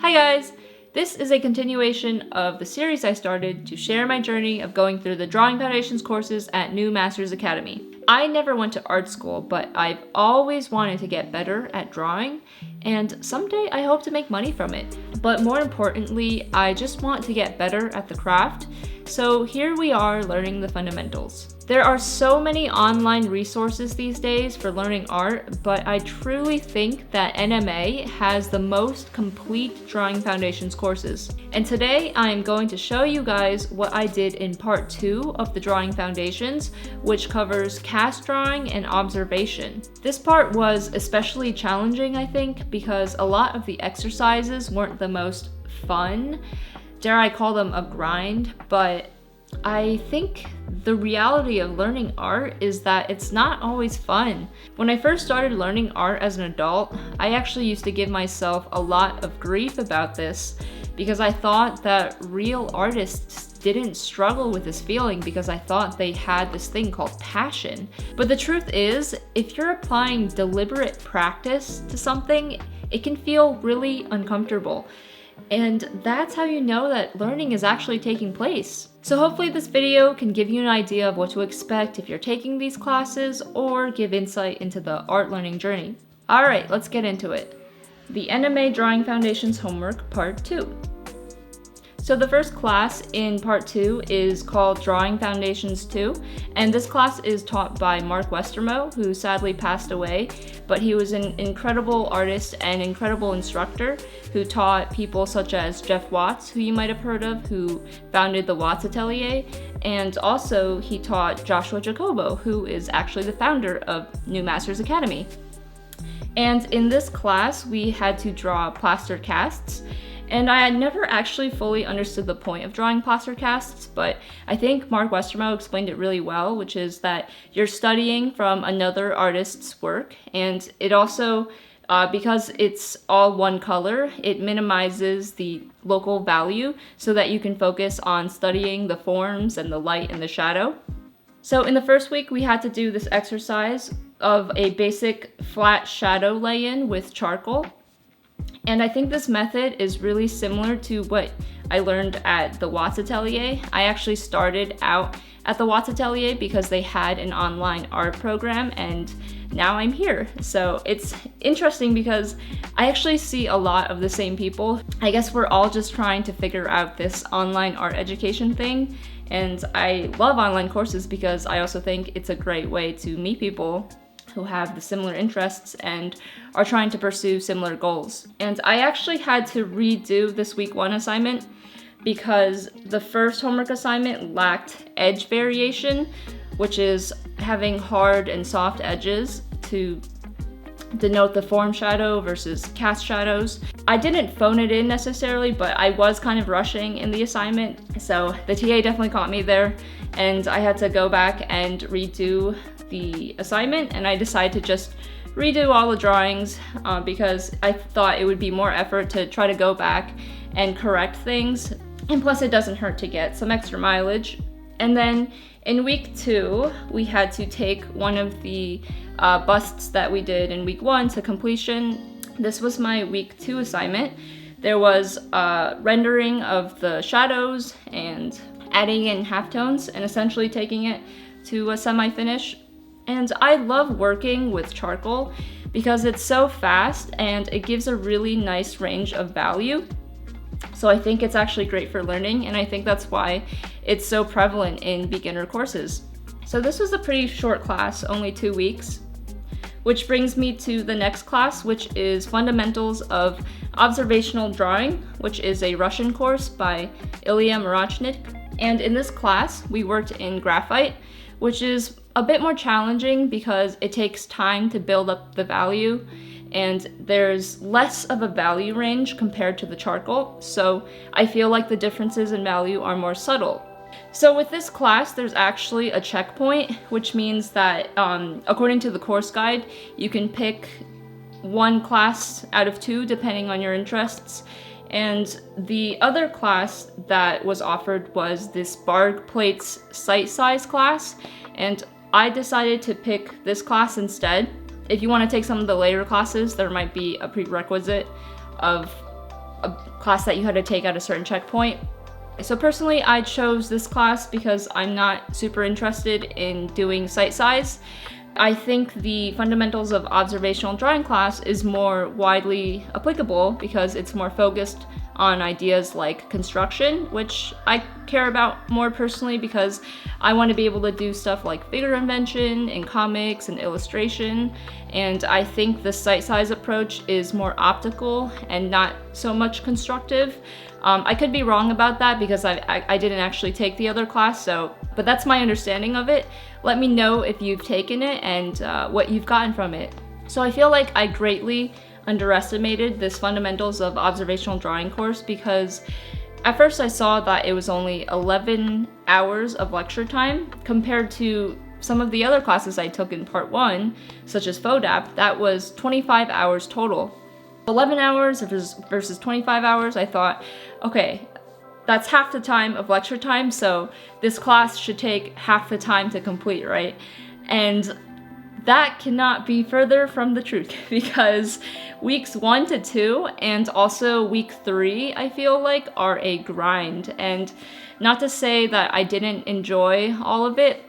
Hi guys! This is a continuation of the series I started to share my journey of going through the Drawing Foundations courses at New Masters Academy. I never went to art school, but I've always wanted to get better at drawing, and someday I hope to make money from it. But more importantly, I just want to get better at the craft, so here we are learning the fundamentals. There are so many online resources these days for learning art, but I truly think that NMA has the most complete Drawing Foundations courses. And today I am going to show you guys what I did in part 2 of the Drawing Foundations, which covers cast drawing and observation. This part was especially challenging, I think, because a lot of the exercises weren't the most fun. Dare I call them a grind, but I think the reality of learning art is that it's not always fun. When I first started learning art as an adult, I actually used to give myself a lot of grief about this because I thought that real artists didn't struggle with this feeling because I thought they had this thing called passion. But the truth is, if you're applying deliberate practice to something, it can feel really uncomfortable. And that's how you know that learning is actually taking place. So hopefully this video can give you an idea of what to expect if you're taking these classes or give insight into the art learning journey. Alright, let's get into it. The NMA Drawing Foundations Homework Part 2. So the first class in Part 2 is called Drawing Foundations 2, and this class is taught by Mark Westermo, who sadly passed away, but he was an incredible artist and incredible instructor who taught people such as Jeff Watts, who you might have heard of, who founded the Watts Atelier, and also he taught Joshua Jacobo, who is actually the founder of New Masters Academy. And in this class, we had to draw plaster casts. And I had never actually fully understood the point of drawing plaster casts, but I think Mark Westermo explained it really well, which is that you're studying from another artist's work, and it also, because it's all one color, it minimizes the local value so that you can focus on studying the forms and the light and the shadow. So in the first week, we had to do this exercise of a basic flat shadow lay-in with charcoal. And I think this method is really similar to what I learned at the Watts Atelier. I actually started out at the Watts Atelier because they had an online art program, and now I'm here. So it's interesting because I actually see a lot of the same people. I guess we're all just trying to figure out this online art education thing. And I love online courses because I also think it's a great way to meet people who have the similar interests and are trying to pursue similar goals. And I actually had to redo this week 1 assignment because the first homework assignment lacked edge variation, which is having hard and soft edges to denote the form shadow versus cast shadows. I didn't phone it in necessarily, but I was kind of rushing in the assignment, so the TA definitely caught me there, and I had to go back and redo the assignment, and I decided to just redo all the drawings because I thought it would be more effort to try to go back and correct things, and plus it doesn't hurt to get some extra mileage. And then in week 2, we had to take one of the busts that we did in week 1 to completion. This was my week 2 assignment. There was rendering of the shadows and adding in halftones and essentially taking it to a semi-finish. And I love working with charcoal because it's so fast and it gives a really nice range of value. So I think it's actually great for learning, and I think that's why it's so prevalent in beginner courses. So this was a pretty short class, only 2 weeks, which brings me to the next class, which is Fundamentals of Observational Drawing, which is a Russian course by Ilya Murachnik. And in this class, we worked in graphite, which is a bit more challenging because it takes time to build up the value, and there's less of a value range compared to the charcoal, so I feel like the differences in value are more subtle. So with this class, there's actually a checkpoint, which means that according to the course guide, you can pick one class out of 2 depending on your interests. And the other class that was offered was this Barg Plates Sight Size class, and I decided to pick this class instead. If you want to take some of the later classes, there might be a prerequisite of a class that you had to take at a certain checkpoint. So personally, I chose this class because I'm not super interested in doing site size. I think the fundamentals of observational drawing class is more widely applicable because it's more focused on ideas like construction, which I care about more personally because I want to be able to do stuff like figure invention and comics and illustration. And I think the site size approach is more optical and not so much constructive. I could be wrong about that because I didn't actually take the other class, but that's my understanding of it. Let me know if you've taken it and what you've gotten from it. So I feel like I greatly underestimated this fundamentals of observational drawing course because at first I saw that it was only 11 hours of lecture time compared to some of the other classes I took in part 1, such as FODAP, that was 25 hours total. 11 hours versus 25 hours, I thought, okay, that's half the time of lecture time, so this class should take half the time to complete, right? And that cannot be further from the truth because weeks 1 to 2 and also week 3, I feel like, are a grind. And not to say that I didn't enjoy all of it,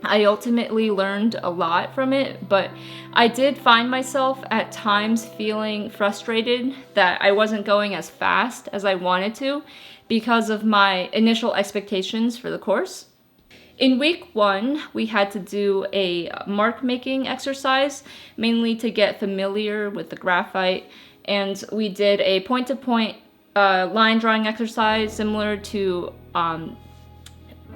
I ultimately learned a lot from it, but I did find myself at times feeling frustrated that I wasn't going as fast as I wanted to because of my initial expectations for the course. In week 1, we had to do a mark making exercise, mainly to get familiar with the graphite, and we did a point-to-point line drawing exercise similar to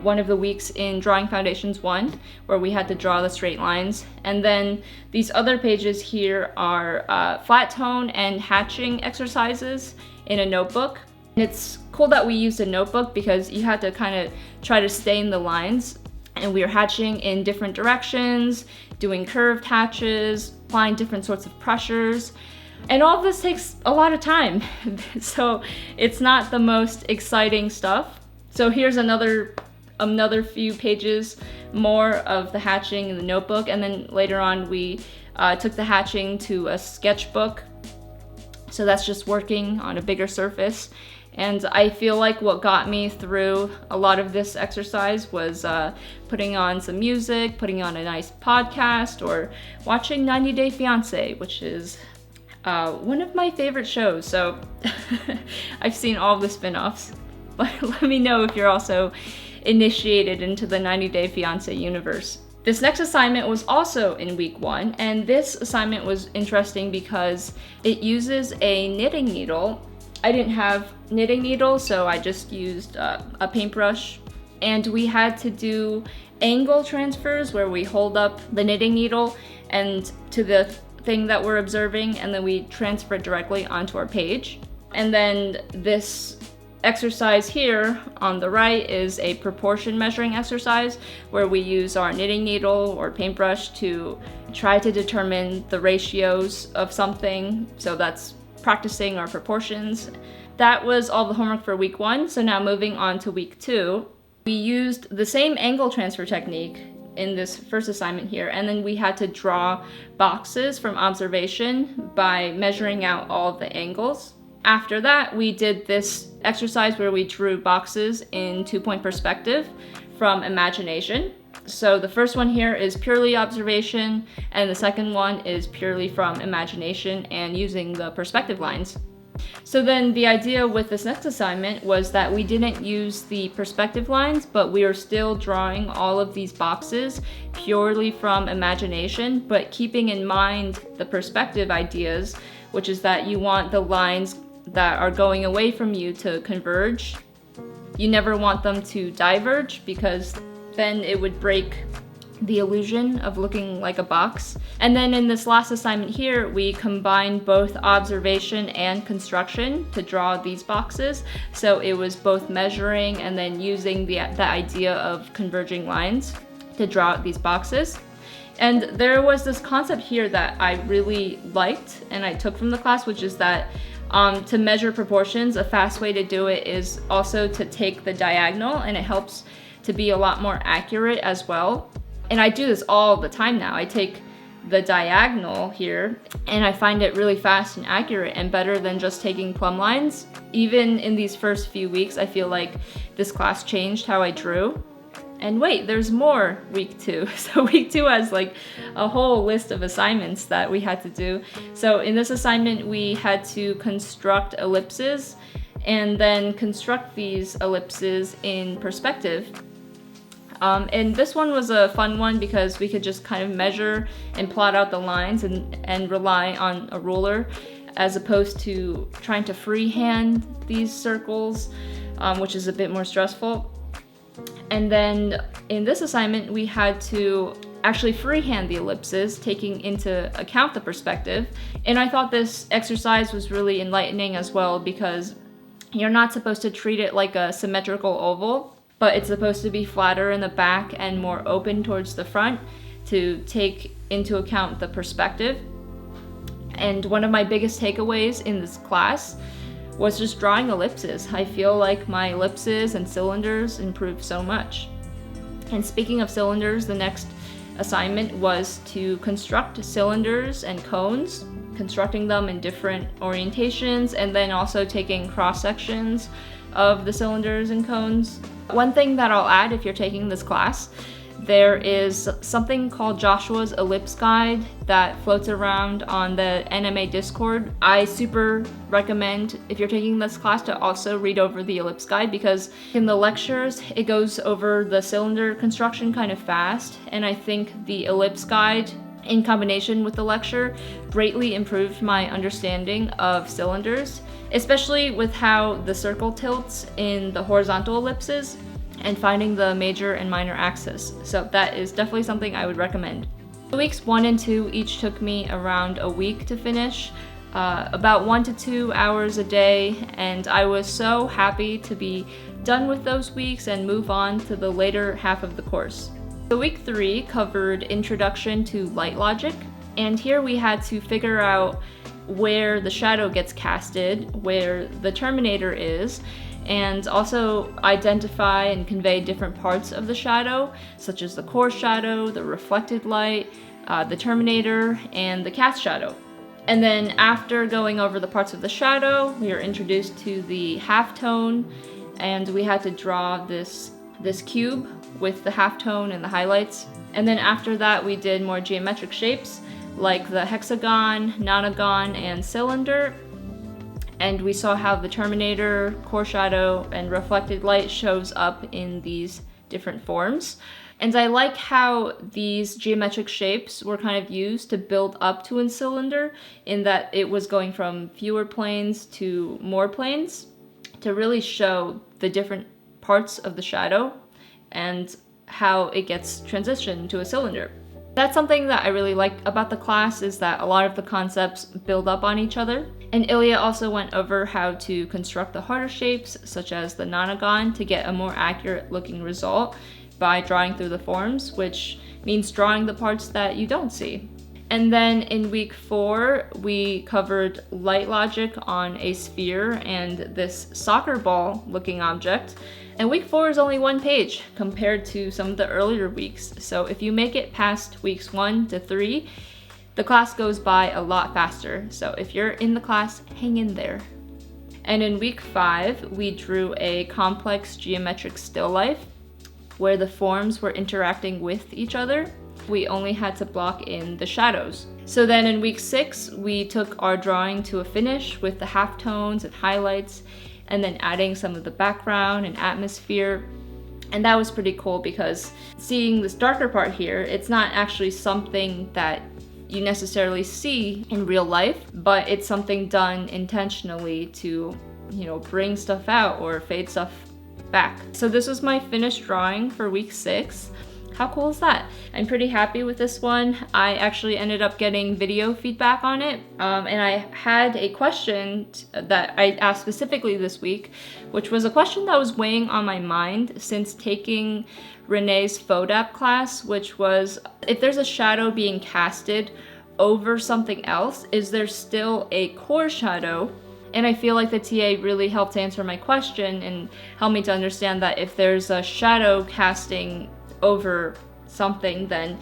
one of the weeks in Drawing Foundations 1, where we had to draw the straight lines. And then these other pages here are flat tone and hatching exercises in a notebook. And it's cool that we used a notebook because you had to kind of try to stay in the lines. And we were hatching in different directions, doing curved hatches, applying different sorts of pressures. And all of this takes a lot of time. So it's not the most exciting stuff. So here's another few pages more of the hatching in the notebook, and then later on we took the hatching to a sketchbook, so that's just working on a bigger surface. And I feel like what got me through a lot of this exercise was putting on some music, putting on a nice podcast, or watching 90 Day Fiancé, which is one of my favorite shows. So I've seen all of the spin-offs, but let me know if you're also initiated into the 90 Day Fiancé universe. This next assignment was also in week 1, and this assignment was interesting because it uses a knitting needle. I didn't have knitting needles, so I just used a paintbrush, and we had to do angle transfers where we hold up the knitting needle and to the thing that we're observing, and then we transfer it directly onto our page. And then this exercise here on the right is a proportion measuring exercise where we use our knitting needle or paintbrush to try to determine the ratios of something. So that's practicing our proportions. That was all the homework for week 1. So now moving on to week 2, we used the same angle transfer technique in this first assignment here, and then we had to draw boxes from observation by measuring out all of the angles. After that, we did this exercise where we drew boxes in 2-point perspective from imagination. So the first one here is purely observation, and the second one is purely from imagination and using the perspective lines. So then the idea with this next assignment was that we didn't use the perspective lines, but we are still drawing all of these boxes purely from imagination, but keeping in mind the perspective ideas, which is that you want the lines that are going away from you to converge. You never want them to diverge because then it would break the illusion of looking like a box. And then in this last assignment here, we combined both observation and construction to draw these boxes. So it was both measuring and then using the idea of converging lines to draw out these boxes. And there was this concept here that I really liked and I took from the class, which is that to measure proportions, a fast way to do it is also to take the diagonal, and it helps to be a lot more accurate as well. And I do this all the time now. I take the diagonal here, and I find it really fast and accurate and better than just taking plumb lines. Even in these first few weeks, I feel like this class changed how I drew. And wait, there's more week 2. So week 2 has like a whole list of assignments that we had to do. So in this assignment, we had to construct ellipses and then construct these ellipses in perspective. And this one was a fun one because we could just kind of measure and plot out the lines and rely on a ruler, as opposed to trying to freehand these circles, which is a bit more stressful. And then in this assignment, we had to actually freehand the ellipses, taking into account the perspective. And I thought this exercise was really enlightening as well, because you're not supposed to treat it like a symmetrical oval, but it's supposed to be flatter in the back and more open towards the front to take into account the perspective. And one of my biggest takeaways in this class was just drawing ellipses. I feel like my ellipses and cylinders improved so much. And speaking of cylinders, the next assignment was to construct cylinders and cones, constructing them in different orientations, and then also taking cross sections of the cylinders and cones. One thing that I'll add, if you're taking this class, there is something called Joshua's Ellipse Guide that floats around on the NMA Discord. I super recommend, if you're taking this class, to also read over the ellipse guide, because in the lectures it goes over the cylinder construction kind of fast, and I think the ellipse guide in combination with the lecture greatly improved my understanding of cylinders, especially with how the circle tilts in the horizontal ellipses and finding the major and minor axis. So that is definitely something I would recommend. Weeks 1 and 2 each took me around a week to finish, about 1 to 2 hours a day, and I was so happy to be done with those weeks and move on to the later half of the course. So week 3 covered Introduction to Light Logic, and here we had to figure out where the shadow gets casted, where the terminator is, and also identify and convey different parts of the shadow, such as the core shadow, the reflected light, the terminator, and the cast shadow. And then after going over the parts of the shadow, we were introduced to the halftone, and we had to draw this cube with the halftone and the highlights. And then after that, we did more geometric shapes like the hexagon, nonagon, and cylinder. And we saw how the terminator, core shadow, and reflected light shows up in these different forms. And I like how these geometric shapes were kind of used to build up to a cylinder, in that it was going from fewer planes to more planes to really show the different parts of the shadow and how it gets transitioned to a cylinder. That's something that I really like about the class, is that a lot of the concepts build up on each other. And Ilya also went over how to construct the harder shapes, such as the nonagon, to get a more accurate looking result by drawing through the forms, which means drawing the parts that you don't see. And then in week 4, we covered light logic on a sphere and this soccer ball looking object. And week 4 is only 1 page compared to some of the earlier weeks. So if you make it past weeks 1 to 3, the class goes by a lot faster. So if you're in the class, hang in there. And in week 5, we drew a complex geometric still life where the forms were interacting with each other. We only had to block in the shadows. So then in week 6, we took our drawing to a finish with the halftones and highlights, and then adding some of the background and atmosphere. And that was pretty cool, because seeing this darker part here, it's not actually something that you necessarily see in real life, but it's something done intentionally to, bring stuff out or fade stuff back. So this was my finished drawing for week 6. How cool is that? I'm pretty happy with this one. I actually ended up getting video feedback on it, and I had a question that I asked specifically this week, which was a question that was weighing on my mind since taking Renee's FODAP class, which was, if there's a shadow being casted over something else, is there still a core shadow? And I feel like the TA really helped answer my question and helped me to understand that if there's a shadow casting over something, then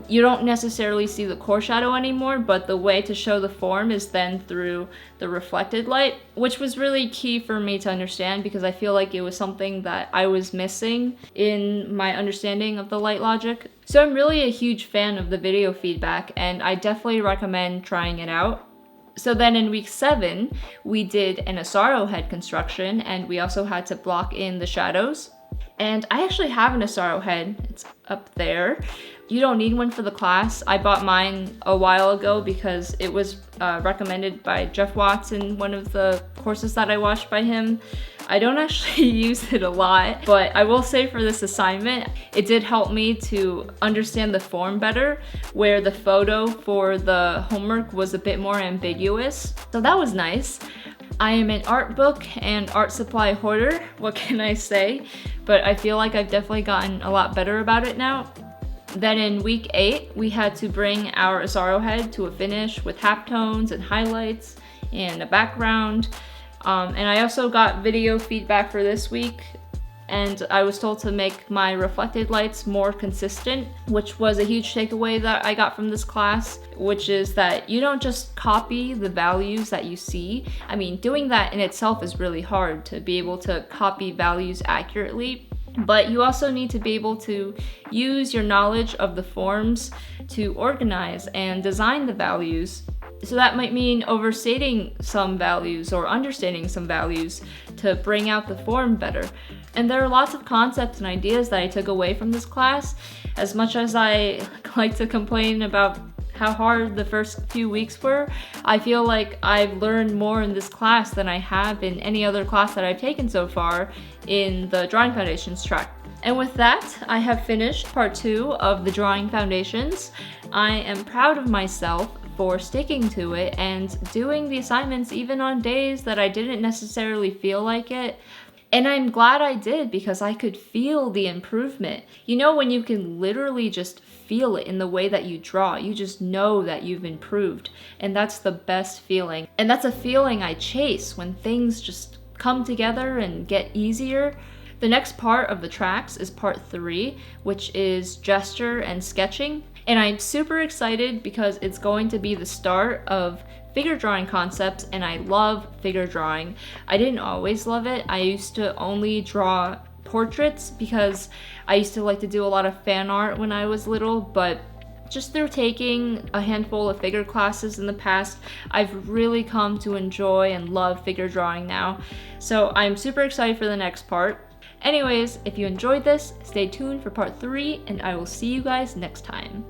you don't necessarily see the core shadow anymore, but the way to show the form is then through the reflected light, which was really key for me to understand because I feel like it was something that I was missing in my understanding of the light logic. So I'm really a huge fan of the video feedback, and I definitely recommend trying it out. So then in week 7, we did an Asaro head construction, and we also had to block in the shadows. And I actually have an Asaro head, it's up there. You don't need one for the class. I bought mine a while ago because it was recommended by Jeff Watts in one of the courses that I watched by him. I don't actually use it a lot, but I will say for this assignment, it did help me to understand the form better, where the photo for the homework was a bit more ambiguous. So that was nice. I am an art book and art supply hoarder, what can I say? But I feel like I've definitely gotten a lot better about it now. Then in week 8, we had to bring our Asaro head to a finish with halftones and highlights and a background. And I also got video feedback for this week, and I was told to make my reflected lights more consistent, which was a huge takeaway that I got from this class, which is that you don't just copy the values that you see. I mean, doing that in itself is really hard to be able to copy values accurately, but you also need to be able to use your knowledge of the forms to organize and design the values. So that might mean overstating some values or understating some values to bring out the form better. And there are lots of concepts and ideas that I took away from this class. As much as I like to complain about how hard the first few weeks were, I feel like I've learned more in this class than I have in any other class that I've taken so far in the Drawing Foundations track. And with that, I have finished part 2 of the Drawing Foundations. I am proud of myself for sticking to it and doing the assignments even on days that I didn't necessarily feel like it. And I'm glad I did because I could feel the improvement. You know, when you can literally just feel it in the way that you draw, you just know that you've improved. And that's the best feeling. And that's a feeling I chase when things just come together and get easier. The next part of the tracks is part 3, which is gesture and sketching. And I'm super excited because it's going to be the start of figure drawing concepts, and I love figure drawing. I didn't always love it. I used to only draw portraits because I used to like to do a lot of fan art when I was little, but just through taking a handful of figure classes in the past, I've really come to enjoy and love figure drawing now. So I'm super excited for the next part. Anyways, if you enjoyed this, stay tuned for part 3, and I will see you guys next time.